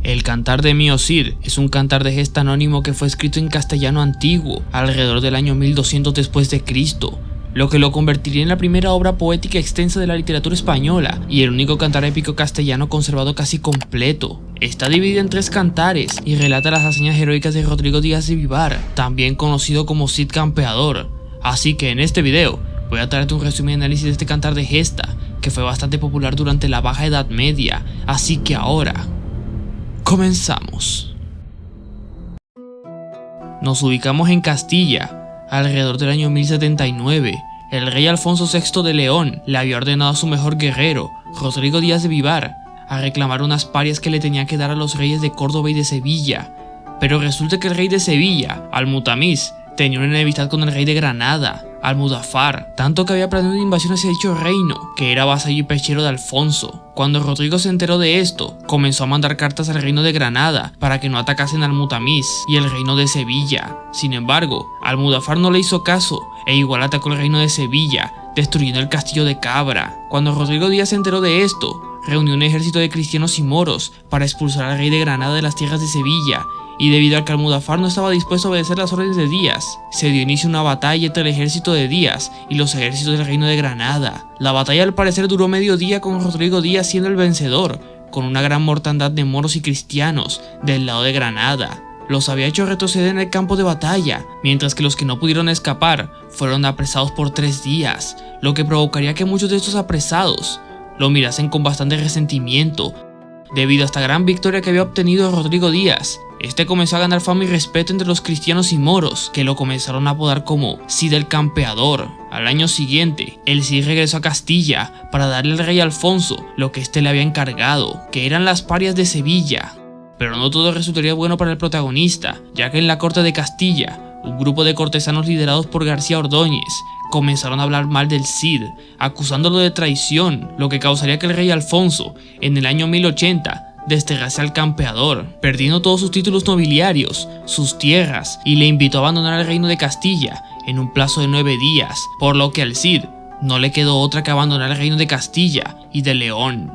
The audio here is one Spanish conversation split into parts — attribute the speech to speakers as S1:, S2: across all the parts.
S1: El Cantar de Mio Cid es un cantar de gesta anónimo que fue escrito en castellano antiguo alrededor del año 1200 después de Cristo, lo que lo convertiría en la primera obra poética extensa de la literatura española y el único cantar épico castellano conservado casi completo. Está dividida en 3 cantares y relata las hazañas heroicas de Rodrigo Díaz de Vivar, también conocido como Cid Campeador. Así que en este video voy a traerte un resumen y análisis de este cantar de gesta, que fue bastante popular durante la Baja Edad Media, así que ahora comenzamos. Nos ubicamos en Castilla, alrededor del año 1079. El rey Alfonso VI de León le había ordenado a su mejor guerrero, Rodrigo Díaz de Vivar, a reclamar unas parias que le tenía que dar a los reyes de Córdoba y de Sevilla. Pero resulta que el rey de Sevilla, Al-Mutamiz, tenía una enemistad con el rey de Granada, Al-Mudafar, tanto que había planeado una invasión hacia dicho reino, que era vasallo y pechero de Alfonso. Cuando Rodrigo se enteró de esto, comenzó a mandar cartas al reino de Granada para que no atacasen al Mutamiz y el reino de Sevilla. Sin embargo, Al-Mudafar no le hizo caso e igual atacó el reino de Sevilla, destruyendo el castillo de Cabra. Cuando Rodrigo Díaz se enteró de esto, reunió un ejército de cristianos y moros para expulsar al rey de Granada de las tierras de Sevilla, y debido a que Al-Mudafar no estaba dispuesto a obedecer las órdenes de Díaz, se dio inicio a una batalla entre el ejército de Díaz y los ejércitos del reino de Granada. La batalla al parecer duró medio día, con Rodrigo Díaz siendo el vencedor, con una gran mortandad de moros y cristianos del lado de Granada. Los había hecho retroceder en el campo de batalla, mientras que los que no pudieron escapar fueron apresados por 3 días, lo que provocaría que muchos de estos apresados lo mirasen con bastante resentimiento, debido a esta gran victoria que había obtenido Rodrigo Díaz. Este comenzó a ganar fama y respeto entre los cristianos y moros, que lo comenzaron a apodar como Cid el Campeador. Al año siguiente, el Cid regresó a Castilla para darle al rey Alfonso lo que éste le había encargado, que eran las parias de Sevilla. Pero no todo resultaría bueno para el protagonista, ya que en la corte de Castilla, un grupo de cortesanos liderados por García Ordóñez comenzaron a hablar mal del Cid, acusándolo de traición, lo que causaría que el rey Alfonso, en el año 1080, desterrase al campeador, perdiendo todos sus títulos nobiliarios, sus tierras, y le invitó a abandonar el reino de Castilla en un plazo de 9 días, por lo que al Cid no le quedó otra que abandonar el reino de Castilla y de León.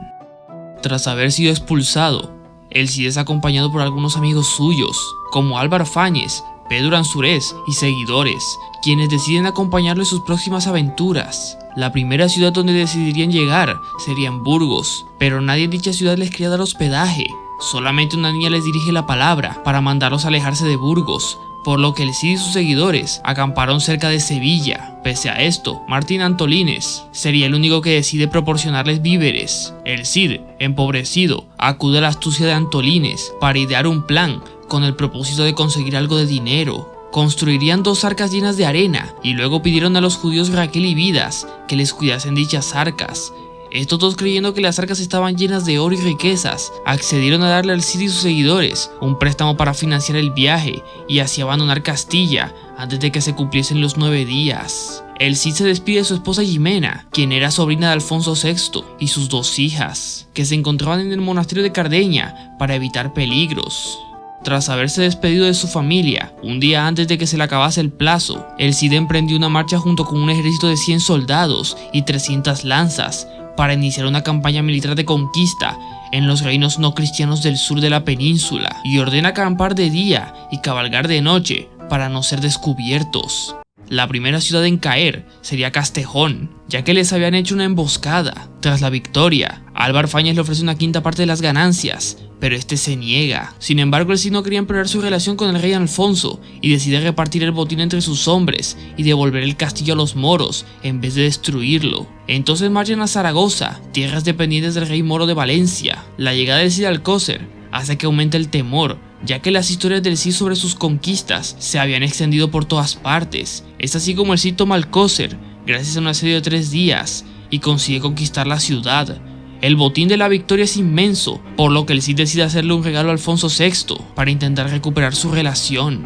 S1: Tras haber sido expulsado, el Cid es acompañado por algunos amigos suyos, como Álvar Fáñez, Pedro Ansúrez y seguidores, quienes deciden acompañarlo en sus próximas aventuras. La primera ciudad donde decidirían llegar sería en Burgos, pero nadie en dicha ciudad les quería dar hospedaje. Solamente una niña les dirige la palabra para mandarlos a alejarse de Burgos, por lo que el Cid y sus seguidores acamparon cerca de Sevilla. Pese a esto, Martín Antolínez sería el único que decide proporcionarles víveres. El Cid, empobrecido, acude a la astucia de Antolínez para idear un plan con el propósito de conseguir algo de dinero. Construirían 2 arcas llenas de arena y luego pidieron a los judíos Raquel y Vidas que les cuidasen dichas arcas. Estos dos, creyendo que las arcas estaban llenas de oro y riquezas, accedieron a darle al Cid y sus seguidores un préstamo para financiar el viaje y así abandonar Castilla antes de que se cumpliesen los 9 días. El Cid se despide de su esposa Jimena, quien era sobrina de Alfonso VI, y sus 2 hijas, que se encontraban en el monasterio de Cardeña para evitar peligros. Tras haberse despedido de su familia, un día antes de que se le acabase el plazo, el Cid emprendió una marcha junto con un ejército de 100 soldados y 300 lanzas para iniciar una campaña militar de conquista en los reinos no cristianos del sur de la península, y ordena acampar de día y cabalgar de noche para no ser descubiertos. La primera ciudad en caer sería Castejón, ya que les habían hecho una emboscada. Tras la victoria, Álvar Fáñez le ofrece una quinta parte de las ganancias, pero este se niega. Sin embargo, el Cid no quería empeorar su relación con el rey Alfonso y decide repartir el botín entre sus hombres y devolver el castillo a los moros en vez de destruirlo. Entonces marchan a Zaragoza, tierras dependientes del rey moro de Valencia. La llegada del Cid Alcócer hace que aumente el temor, ya que las historias del Cid sobre sus conquistas se habían extendido por todas partes. Es así como el Cid toma Alcócer gracias a un asedio de 3 días y consigue conquistar la ciudad. El botín de la victoria es inmenso, por lo que el Cid decide hacerle un regalo a Alfonso VI para intentar recuperar su relación.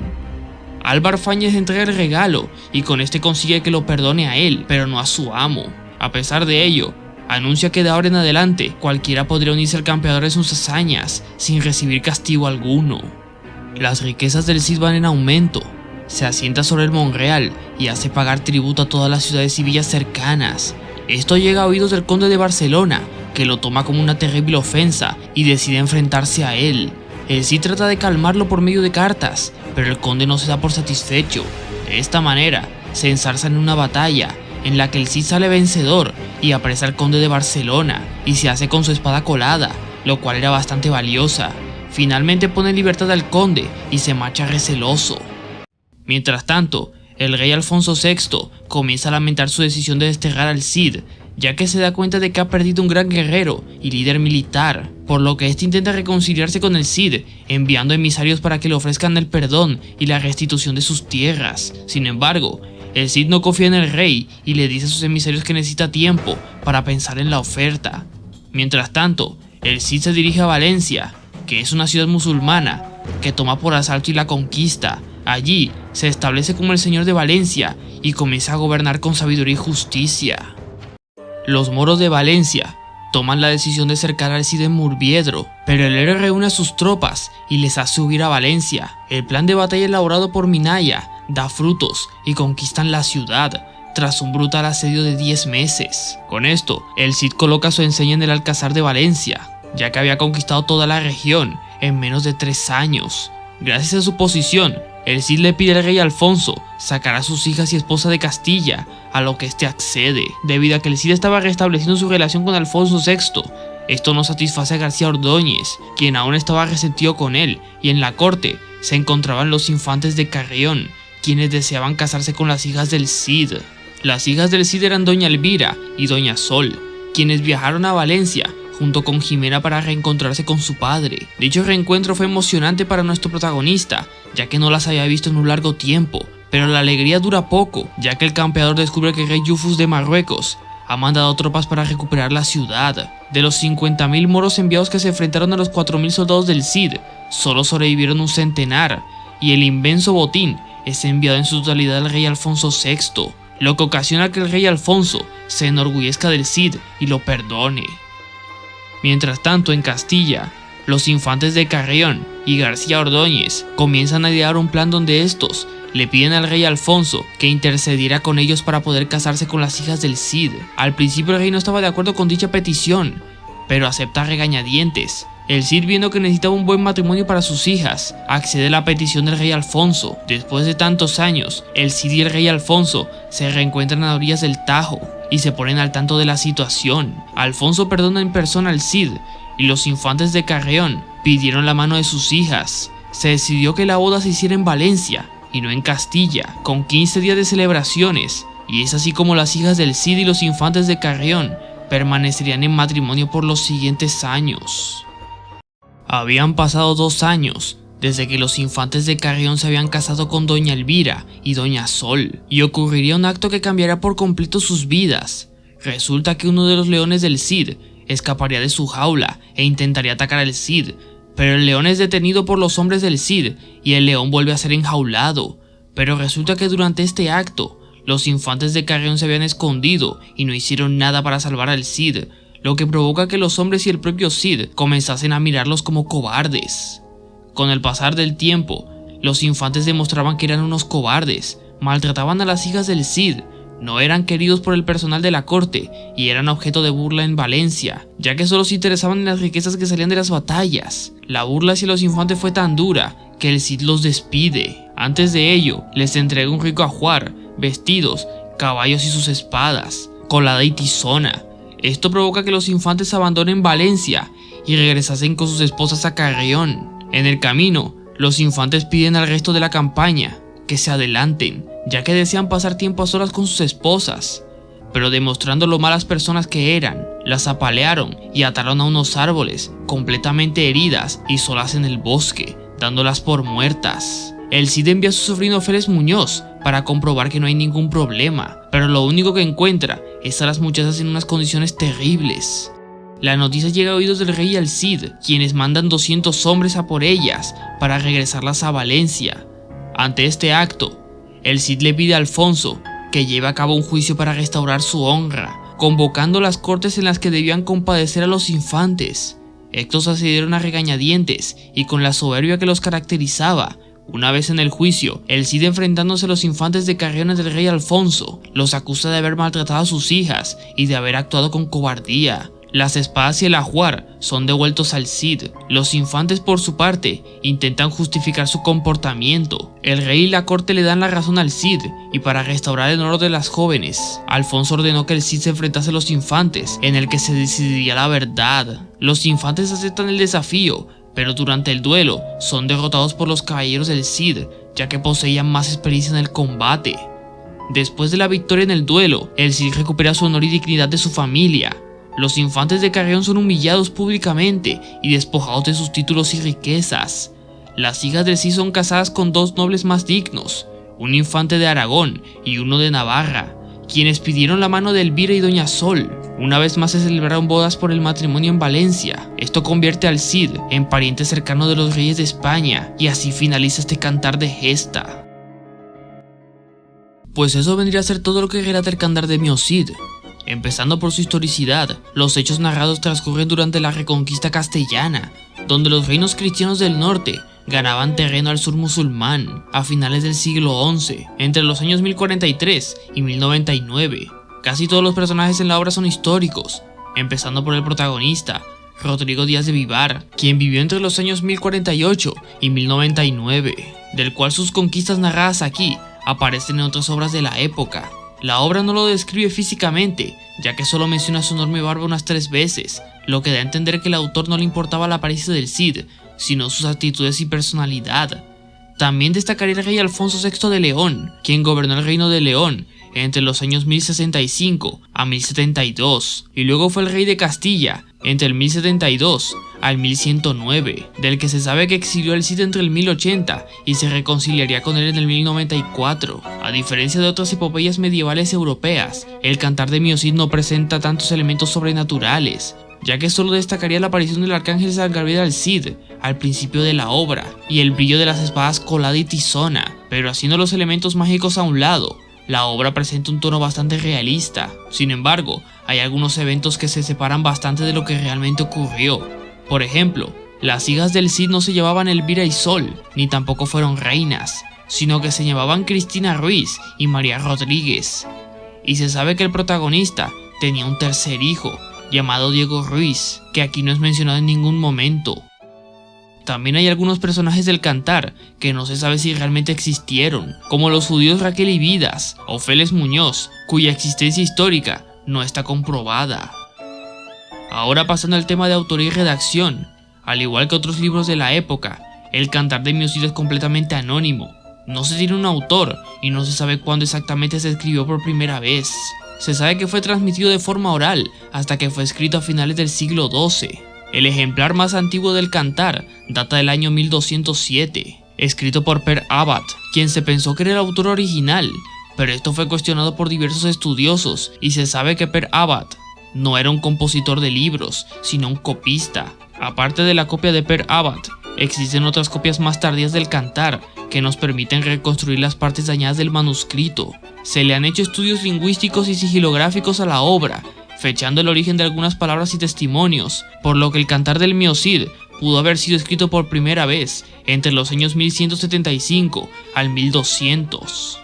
S1: Álvar Fáñez entrega el regalo y con este consigue que lo perdone a él, pero no a su amo. A pesar de ello, anuncia que de ahora en adelante cualquiera podría unirse al campeador de sus hazañas sin recibir castigo alguno. Las riquezas del Cid van en aumento. Se asienta sobre el Monreal y hace pagar tributo a todas las ciudades y villas cercanas. Esto llega a oídos del conde de Barcelona, que lo toma como una terrible ofensa y decide enfrentarse a él. el Cid trata de calmarlo por medio de cartas, pero el conde no se da por satisfecho. De esta manera, se ensarzan en una batalla, en la que el Cid sale vencedor y apresa al conde de Barcelona y se hace con su espada colada, lo cual era bastante valiosa. Finalmente pone en libertad al conde y se marcha receloso. Mientras tanto, el rey Alfonso VI comienza a lamentar su decisión de desterrar al Cid, ya que se da cuenta de que ha perdido un gran guerrero y líder militar, por lo que este intenta reconciliarse con el Cid, enviando emisarios para que le ofrezcan el perdón y la restitución de sus tierras. Sin embargo, el Cid no confía en el rey y le dice a sus emisarios que necesita tiempo para pensar en la oferta. Mientras tanto, el Cid se dirige a Valencia, que es una ciudad musulmana, que toma por asalto y la conquista. Allí se establece como el señor de Valencia y comienza a gobernar con sabiduría y justicia. Los moros de Valencia toman la decisión de cercar al Cid en Murviedro, pero el héroe reúne a sus tropas y les hace huir a Valencia. El plan de batalla elaborado por Minaya da frutos y conquistan la ciudad tras un brutal asedio de 10 meses. Con esto, el Cid coloca su enseña en el Alcázar de Valencia, ya que había conquistado toda la región en menos de 3 años. Gracias a su posición, el Cid le pide al rey Alfonso sacar a sus hijas y esposa de Castilla, a lo que este accede, debido a que el Cid estaba restableciendo su relación con Alfonso VI. Esto no satisface a García Ordóñez, quien aún estaba resentido con él, y en la corte se encontraban los infantes de Carrión, quienes deseaban casarse con las hijas del Cid. Las hijas del Cid eran doña Elvira y doña Sol, quienes viajaron a Valencia junto con Jimena para reencontrarse con su padre. Dicho reencuentro fue emocionante para nuestro protagonista, ya que no las había visto en un largo tiempo, pero la alegría dura poco, ya que el campeador descubre que el rey Yufus de Marruecos ha mandado tropas para recuperar la ciudad. De los 50.000 moros enviados que se enfrentaron a los 4.000 soldados del Cid, solo sobrevivieron un centenar, y el inmenso botín es enviado en su totalidad al rey Alfonso VI, lo que ocasiona que el rey Alfonso se enorgullezca del Cid y lo perdone. Mientras tanto, en Castilla, los infantes de Carrión y García Ordóñez comienzan a idear un plan donde estos le piden al rey Alfonso que intercediera con ellos para poder casarse con las hijas del Cid. Al principio el rey no estaba de acuerdo con dicha petición, pero acepta a regañadientes. El Cid, viendo que necesitaba un buen matrimonio para sus hijas, accede a la petición del rey Alfonso. Después de tantos años, el Cid y el rey Alfonso se reencuentran a orillas del Tajo y se ponen al tanto de la situación. Alfonso perdona en persona al Cid y los infantes de Carrión pidieron la mano de sus hijas. Se decidió que la boda se hiciera en Valencia y no en Castilla, con 15 días de celebraciones, y es así como las hijas del Cid y los infantes de Carrión permanecerían en matrimonio por los siguientes años. Habían pasado 2 años desde que los infantes de Carrión se habían casado con doña Elvira y doña Sol, y ocurriría un acto que cambiaría por completo sus vidas. Resulta que uno de los leones del Cid escaparía de su jaula e intentaría atacar al Cid, pero el león es detenido por los hombres del Cid y el león vuelve a ser enjaulado. Pero resulta que durante este acto, los infantes de Carrión se habían escondido y no hicieron nada para salvar al Cid, lo que provoca que los hombres y el propio Cid comenzasen a mirarlos como cobardes. Con el pasar del tiempo, los infantes demostraban que eran unos cobardes, maltrataban a las hijas del Cid, no eran queridos por el personal de la corte y eran objeto de burla en Valencia, ya que solo se interesaban en las riquezas que salían de las batallas. La burla hacia los infantes fue tan dura que el Cid los despide. Antes de ello, les entrega un rico ajuar, vestidos, caballos y sus espadas, colada y tizona. Esto provoca que los infantes abandonen Valencia y regresasen con sus esposas a Carrión. En el camino, los infantes piden al resto de la campaña que se adelanten, ya que desean pasar tiempo a solas con sus esposas, pero demostrando lo malas personas que eran, las apalearon y ataron a unos árboles, completamente heridas y solas en el bosque, dándolas por muertas. El Cid envía a su sobrino Félix Muñoz para comprobar que no hay ningún problema, pero lo único que encuentra es a las muchachas en unas condiciones terribles. La noticia llega a oídos del rey y al Cid, quienes mandan 200 hombres a por ellas para regresarlas a Valencia. Ante este acto, el Cid le pide a Alfonso que lleve a cabo un juicio para restaurar su honra, convocando las cortes en las que debían compadecer a los infantes. Estos accedieron a regañadientes y con la soberbia que los caracterizaba. Una vez en el juicio, el Cid, enfrentándose a los infantes de Carrión del rey Alfonso, los acusa de haber maltratado a sus hijas y de haber actuado con cobardía. Las espadas y el ajuar son devueltos al Cid. Los infantes, por su parte, intentan justificar su comportamiento. El rey y la corte le dan la razón al Cid, y para restaurar el honor de las jóvenes, Alfonso ordenó que el Cid se enfrentase a los infantes, en el que se decidiría la verdad. Los infantes aceptan el desafío, pero durante el duelo son derrotados por los caballeros del Cid, ya que poseían más experiencia en el combate. Después de la victoria en el duelo, el Cid recupera su honor y dignidad de su familia. Los infantes de Carrión son humillados públicamente y despojados de sus títulos y riquezas. Las hijas del Cid son casadas con dos nobles más dignos, un infante de Aragón y uno de Navarra, quienes pidieron la mano de Elvira y Doña Sol. Una vez más se celebraron bodas por el matrimonio en Valencia. Esto convierte al Cid en pariente cercano de los reyes de España, y así finaliza este cantar de gesta. Pues eso vendría a ser todo lo que relata el cantar de Mio Cid. Empezando por su historicidad, los hechos narrados transcurren durante la Reconquista castellana, donde los reinos cristianos del norte ganaban terreno al sur musulmán a finales del siglo XI, entre los años 1043 y 1099. Casi todos los personajes en la obra son históricos, empezando por el protagonista, Rodrigo Díaz de Vivar, quien vivió entre los años 1048 y 1099, del cual sus conquistas narradas aquí aparecen en otras obras de la época. La obra no lo describe físicamente, ya que solo menciona su enorme barba unas 3 veces, lo que da a entender que el autor no le importaba la apariencia del Cid, sino sus actitudes y personalidad. También destacaría el rey Alfonso VI de León, quien gobernó el reino de León entre los años 1065 a 1072, y luego fue el rey de Castilla entre el 1072 al 1109, del que se sabe que exilió al Cid entre el 1080 y se reconciliaría con él en el 1094. A diferencia de otras epopeyas medievales europeas, el cantar de Mio Cid no presenta tantos elementos sobrenaturales, ya que solo destacaría la aparición del arcángel San Gabriel al Cid al principio de la obra y el brillo de las espadas colada y tizona, pero haciendo los elementos mágicos a un lado, la obra presenta un tono bastante realista. Sin embargo, hay algunos eventos que se separan bastante de lo que realmente ocurrió. Por ejemplo, las hijas del Cid no se llamaban Elvira y Sol, ni tampoco fueron reinas, sino que se llamaban Cristina Ruiz y María Rodríguez. Y se sabe que el protagonista tenía un tercer hijo, llamado Diego Ruiz, que aquí no es mencionado en ningún momento. También hay algunos personajes del cantar que no se sabe si realmente existieron, como los judíos Raquel y Vidas o Félix Muñoz, cuya existencia histórica no está comprobada. Ahora pasando al tema de autoría y redacción, al igual que otros libros de la época, el cantar de Mio Cid es completamente anónimo. No se tiene un autor y no se sabe cuándo exactamente se escribió por primera vez. Se sabe que fue transmitido de forma oral hasta que fue escrito a finales del siglo XII. El ejemplar más antiguo del cantar data del año 1207, escrito por Per Abbat, quien se pensó que era el autor original, pero esto fue cuestionado por diversos estudiosos y se sabe que Per Abbat no era un compositor de libros, sino un copista. Aparte de la copia de Per Abbat, existen otras copias más tardías del cantar que nos permiten reconstruir las partes dañadas del manuscrito. Se le han hecho estudios lingüísticos y sigilográficos a la obra, fechando el origen de algunas palabras y testimonios, por lo que el cantar del Mio Cid pudo haber sido escrito por primera vez entre los años 1175 al 1200.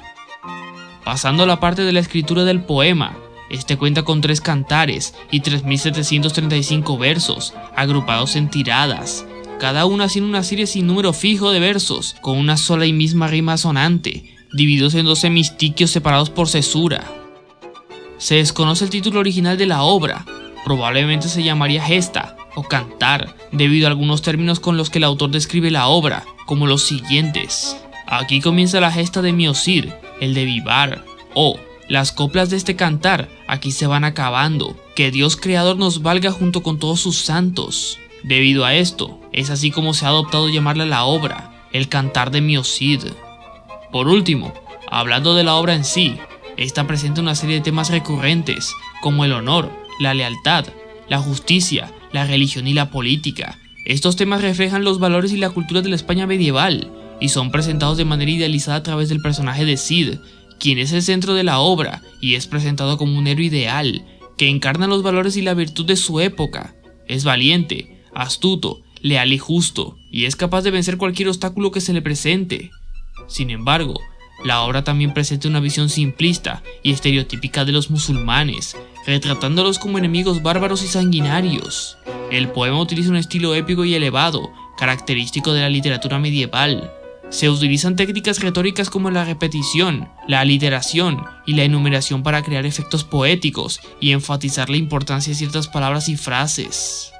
S1: Pasando a la parte de la escritura del poema, este cuenta con 3 cantares y 3735 versos, agrupados en tiradas, cada una haciendo una serie sin número fijo de versos, con una sola y misma rima sonante, divididos en 2 hemistiquios separados por cesura. Se desconoce el título original de la obra, probablemente se llamaría gesta o cantar, debido a algunos términos con los que el autor describe la obra, como los siguientes. Aquí comienza la gesta de Mio Cid, el de Vivar, o las coplas de este cantar aquí se van acabando, que Dios Creador nos valga junto con todos sus santos. Debido a esto, es así como se ha adoptado llamarle a la obra, el cantar de Mio Cid. Por último, hablando de la obra en sí, esta presenta una serie de temas recurrentes, como el honor, la lealtad, la justicia, la religión y la política. Estos temas reflejan los valores y la cultura de la España medieval, y son presentados de manera idealizada a través del personaje de Cid, quien es el centro de la obra y es presentado como un héroe ideal, que encarna los valores y la virtud de su época. Es valiente, astuto, leal y justo, y es capaz de vencer cualquier obstáculo que se le presente. Sin embargo, La obra también presenta una visión simplista y estereotípica de los musulmanes, retratándolos como enemigos bárbaros y sanguinarios. El poema utiliza un estilo épico y elevado, característico de la literatura medieval. Se utilizan técnicas retóricas como la repetición, la aliteración y la enumeración para crear efectos poéticos y enfatizar la importancia de ciertas palabras y frases.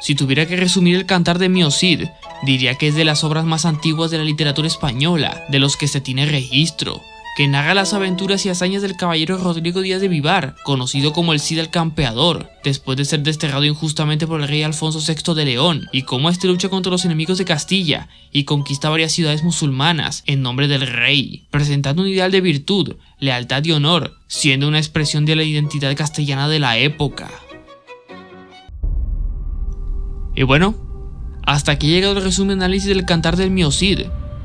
S1: Si tuviera que resumir el Cantar de Mio Cid, diría que es de las obras más antiguas de la literatura española, de los que se tiene registro, que narra las aventuras y hazañas del caballero Rodrigo Díaz de Vivar, conocido como el Cid el Campeador, después de ser desterrado injustamente por el rey Alfonso VI de León, y cómo este lucha contra los enemigos de Castilla y conquista varias ciudades musulmanas en nombre del rey, presentando un ideal de virtud, lealtad y honor, siendo una expresión de la identidad castellana de la época. Y bueno, hasta aquí ha llegado el resumen análisis del Cantar del Mio Cid.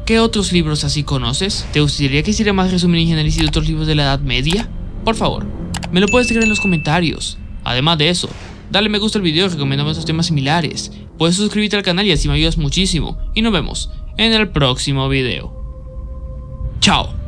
S1: ¿Qué otros libros así conoces? ¿Te gustaría que hiciera más resumen y análisis de otros libros de la Edad Media? Por favor, me lo puedes escribir en los comentarios. Además de eso, dale me gusta al video, recomiéndame otros temas similares. Puedes suscribirte al canal y así me ayudas muchísimo. Y nos vemos en el próximo video. ¡Chao!